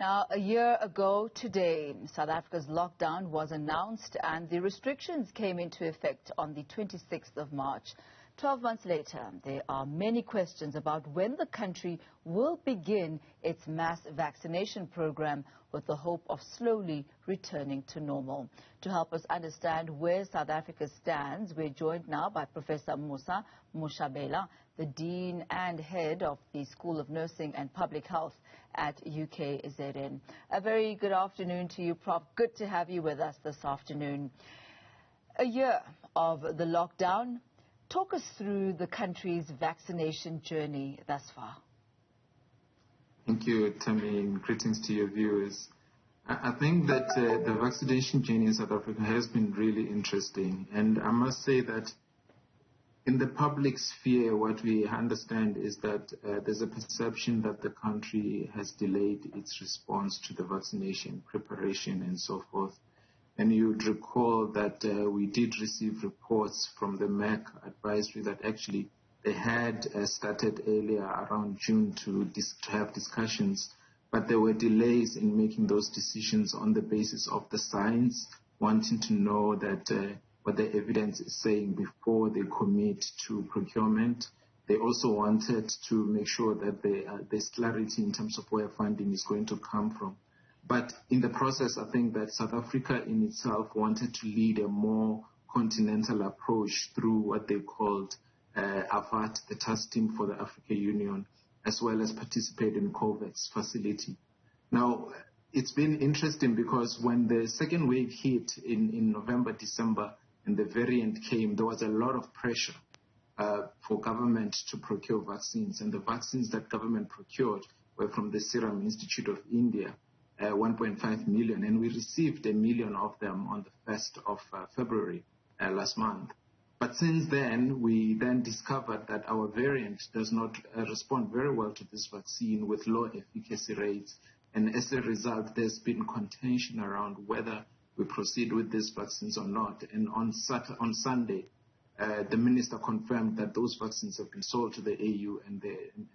Now, a year ago today, South Africa's lockdown was announced and the restrictions came into effect on the 26th of March. 12 months later, there are many questions about when the country will begin its mass vaccination program with the hope of slowly returning to normal. To help us understand where South Africa stands, we're joined now by Professor Mosa Moshabela, the Dean and Head of the School of Nursing and Public Health at UKZN. A very good afternoon to you, Prof. Good to have you with us this afternoon. A year of the lockdown. Talk us through the country's vaccination journey thus far. Thank you, Thami, and greetings to your viewers. I think that the vaccination journey in South Africa has been really interesting, and I must say that in the public sphere, what we understand is that there's a perception that the country has delayed its response to the vaccination preparation and so forth. And you would recall that we did receive reports from the MEC advisory that actually they had started earlier around June to have discussions, but there were delays in making those decisions on the basis of the science, wanting to know that what the evidence is saying before they commit to procurement. They also wanted to make sure that there's clarity in terms of where funding is going to come from. But in the process, I think that South Africa in itself wanted to lead a more continental approach through what they called AVAT, the task team for the African Union, as well as participate in COVAX facility. Now, it's been interesting because when the second wave hit in November, December, and the variant came, there was a lot of pressure for government to procure vaccines. And the vaccines that government procured were from the Serum Institute of India. 1.5 million, and we received 1 million of them on the 1st of February last month. But since then, we then discovered that our variant does not respond very well to this vaccine with low efficacy rates, and as a result, there's been contention around whether we proceed with these vaccines or not. And on Sunday, the minister confirmed that those vaccines have been sold to the AU and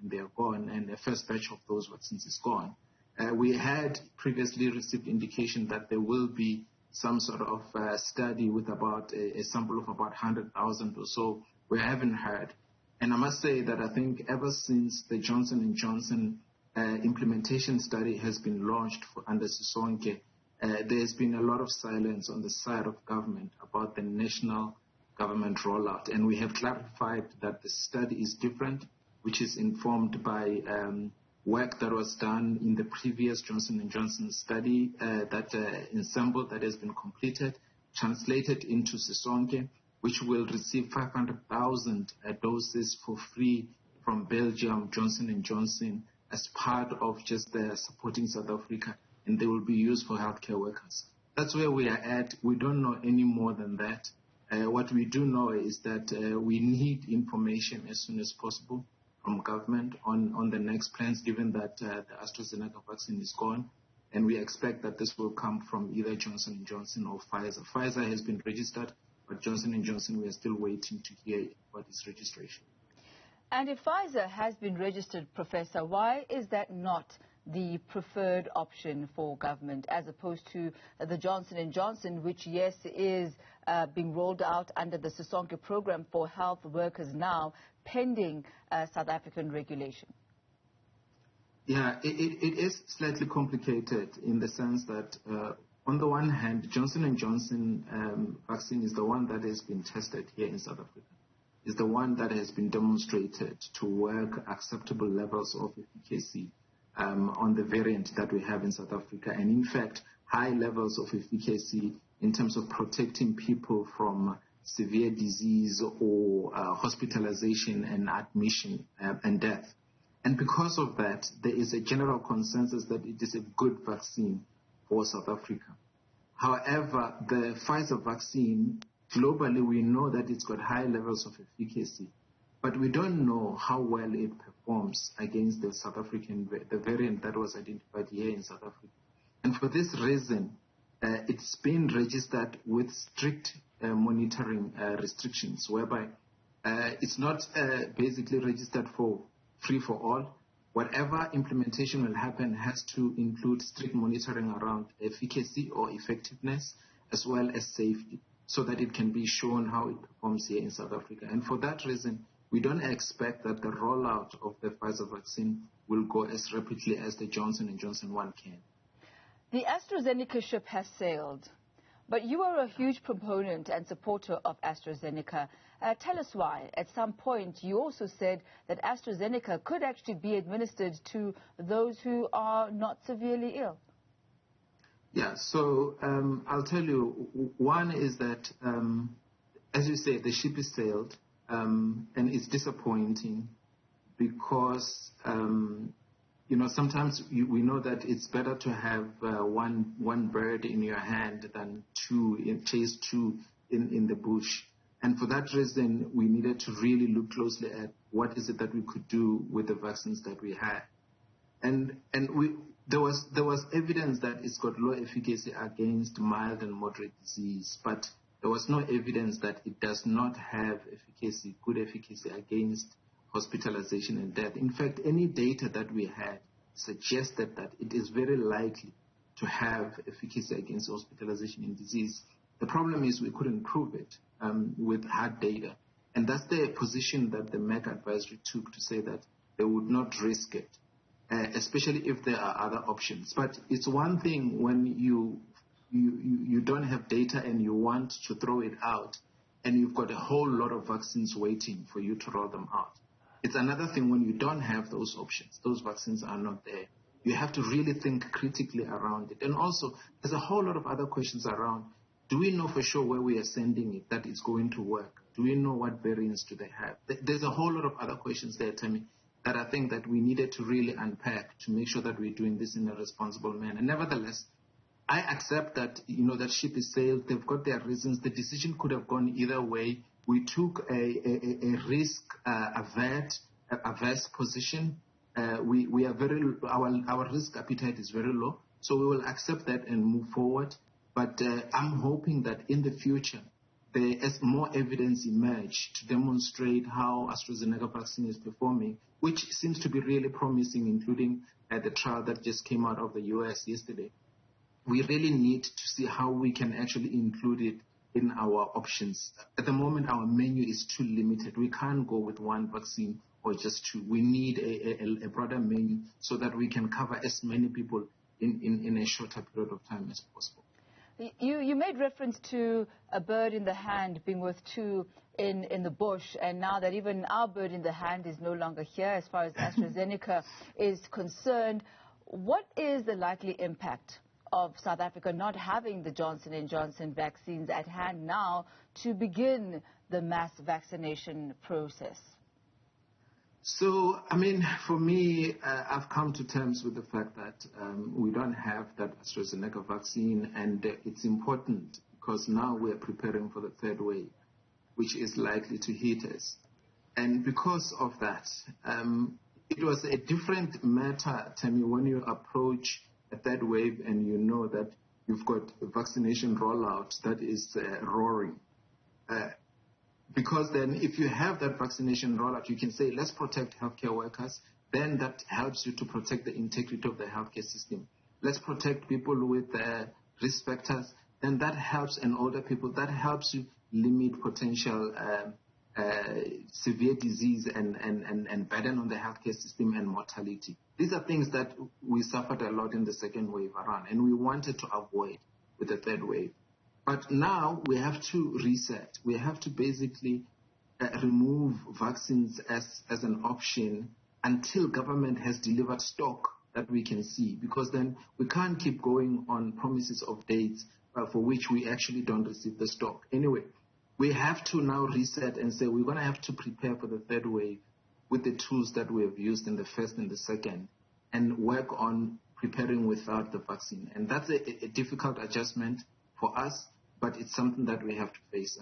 they are gone, and the first batch of those vaccines is gone. We had previously received indication that there will be some sort of study with about a sample of about 100,000 or so. We haven't heard. And I must say that I think ever since the Johnson & Johnson implementation study has been launched under Sisonke, there's been a lot of silence on the side of government about the national government rollout. And we have clarified that the study is different, which is informed by work that was done in the previous Johnson & Johnson study, that ensemble that has been completed, translated into Sisonke, which will receive 500,000 doses for free from Belgium, Johnson & Johnson, as part of just supporting South Africa, and they will be used for healthcare workers. That's where we are at. We don't know any more than that. What we do know is that we need information as soon as possible from government on the next plans, given that the AstraZeneca vaccine is gone, and we expect that this will come from either Johnson & Johnson or Pfizer. Pfizer has been registered, but Johnson & Johnson, we are still waiting to hear about its registration. And if Pfizer has been registered, Professor, why is that not the preferred option for government as opposed to the Johnson & Johnson, which, yes, is being rolled out under the Sisonke program for health workers now, pending South African regulation? Yeah, it is slightly complicated in the sense that on the one hand, Johnson & Johnson vaccine is the one that has been tested here in South Africa. Is the one that has been demonstrated to work acceptable levels of efficacy on the variant that we have in South Africa. And in fact, high levels of efficacy in terms of protecting people from severe disease or hospitalization and admission and death. And because of that, there is a general consensus that it is a good vaccine for South Africa. However, the Pfizer vaccine, globally, we know that it's got high levels of efficacy, but we don't know how well it performs against the South African, the variant that was identified here in South Africa. And for this reason, it's been registered with strict monitoring restrictions, whereby it's not basically registered for free for all. whatever implementation will happen has to include strict monitoring around efficacy or effectiveness, as well as safety, so that it can be shown how it performs here in South Africa. And for that reason, we don't expect that the rollout of the Pfizer vaccine will go as rapidly as the Johnson & Johnson one can. The AstraZeneca ship has sailed, but you are a huge proponent and supporter of AstraZeneca. Tell us why. At some point, you also said that AstraZeneca could actually be administered to those who are not severely ill. Yeah, so I'll tell you, one is that, as you say, the ship is sailed, and it's disappointing because, sometimes we know that it's better to have one bird in your hand than chase two in the bush. And for that reason, we needed to really look closely at what is it that we could do with the vaccines that we had. And there was evidence that it's got low efficacy against mild and moderate disease, but there was no evidence that it does not have good efficacy against hospitalization and death. In fact, any data that we had suggested that it is very likely to have efficacy against hospitalization and disease. The problem is we couldn't prove it with hard data. And that's the position that the MEC advisory took, to say that they would not risk it, especially if there are other options. But it's one thing when you don't have data and you want to throw it out, and you've got a whole lot of vaccines waiting for you to roll them out. It's another thing when you don't have those options. Those vaccines are not there. You have to really think critically around it. And also, there's a whole lot of other questions around. Do we know for sure where we are sending it, that it's going to work? Do we know what variants do they have? There's a whole lot of other questions there, Thami, that I think that we needed to really unpack to make sure that we're doing this in a responsible manner. Nevertheless, I accept that, that ship is sailed. They've got their reasons. The decision could have gone either way. We took a risk-averse position. We are our risk appetite is very low, so we will accept that and move forward. But I'm hoping that in the future, as more evidence emerge to demonstrate how AstraZeneca vaccine is performing, which seems to be really promising, including the trial that just came out of the US yesterday, we really need to see how we can actually include it in our options. At the moment, our menu is too limited. We can't go with one vaccine or just two. We need a broader menu so that we can cover as many people in a shorter period of time as possible. You made reference to a bird in the hand being worth two in the bush, and now that even our bird in the hand is no longer here as far as AstraZeneca is concerned, what is the likely impact of South Africa not having the Johnson & Johnson vaccines at hand now to begin the mass vaccination process? So, for me, I've come to terms with the fact that we don't have that AstraZeneca vaccine, and it's important because now we're preparing for the third wave, which is likely to hit us. And because of that, it was a different matter, Thami, when you approach a third wave and you know that you've got a vaccination rollout that is roaring. Because then if you have that vaccination rollout, you can say, let's protect healthcare workers. Then that helps you to protect the integrity of the healthcare system. Let's protect people with risk factors. Then that helps, and older people, that helps you limit potential severe disease and burden on the healthcare system and mortality. These are things that we suffered a lot in the second wave around, and we wanted to avoid with the third wave. But now we have to reset. We have to basically remove vaccines as an option until government has delivered stock that we can see, because then we can't keep going on promises of dates for which we actually don't receive the stock. Anyway, we have to now reset and say we're going to have to prepare for the third wave with the tools that we have used in the first and the second, and work on preparing without the vaccine. And that's a difficult adjustment for us, but it's something that we have to face.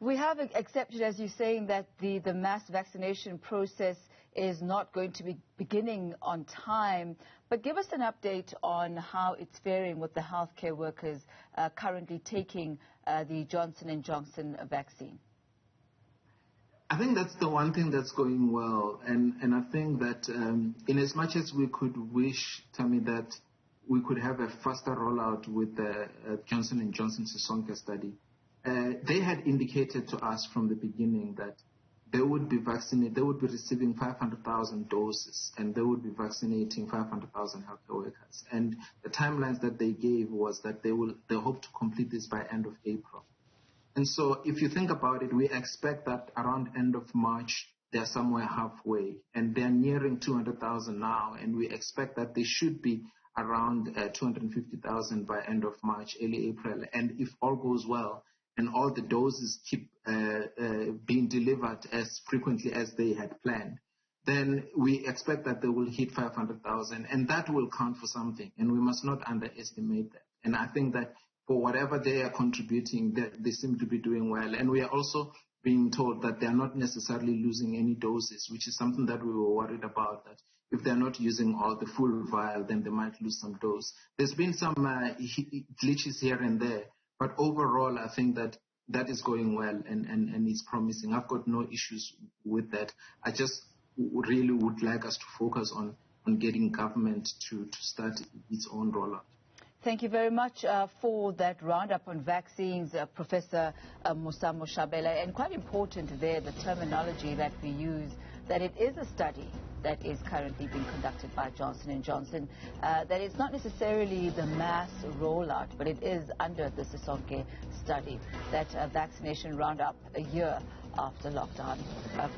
We have accepted, as you're saying, that the mass vaccination process is not going to be beginning on time. But give us an update on how it's faring with the healthcare workers currently taking the Johnson & Johnson vaccine. I think that's the one thing that's going well, and I think that in as much as we could wish, Thami, that we could have a faster rollout with the Johnson & Johnson Sisonke study, they had indicated to us from the beginning that they would be vaccinated, they would be receiving 500,000 doses, and they would be vaccinating 500,000 healthcare workers. And the timelines that they gave was that they hope to complete this by end of April. And so if you think about it, we expect that around end of March, they're somewhere halfway, and they're nearing 200,000 now, and we expect that they should be around 250,000 by end of March, early April. And if all goes well, and all the doses keep being delivered as frequently as they had planned, then we expect that they will hit 500,000, and that will count for something, and we must not underestimate that. And I think that for whatever they are contributing, they seem to be doing well. And we are also being told that they are not necessarily losing any doses, which is something that we were worried about, that if they're not using all the full vial, then they might lose some dose. There's been some glitches here and there, but overall, I think that that is going well and it's promising. I've got no issues with that. I just really would like us to focus on getting government to start its own rollout. Thank you very much for that roundup on vaccines, Professor Mosa Moshabela. And quite important there, the terminology that we use, that it is a study that is currently being conducted by Johnson & Johnson, that it's not necessarily the mass rollout, but it is under the Sisonke study, that vaccination roundup a year after lockdown.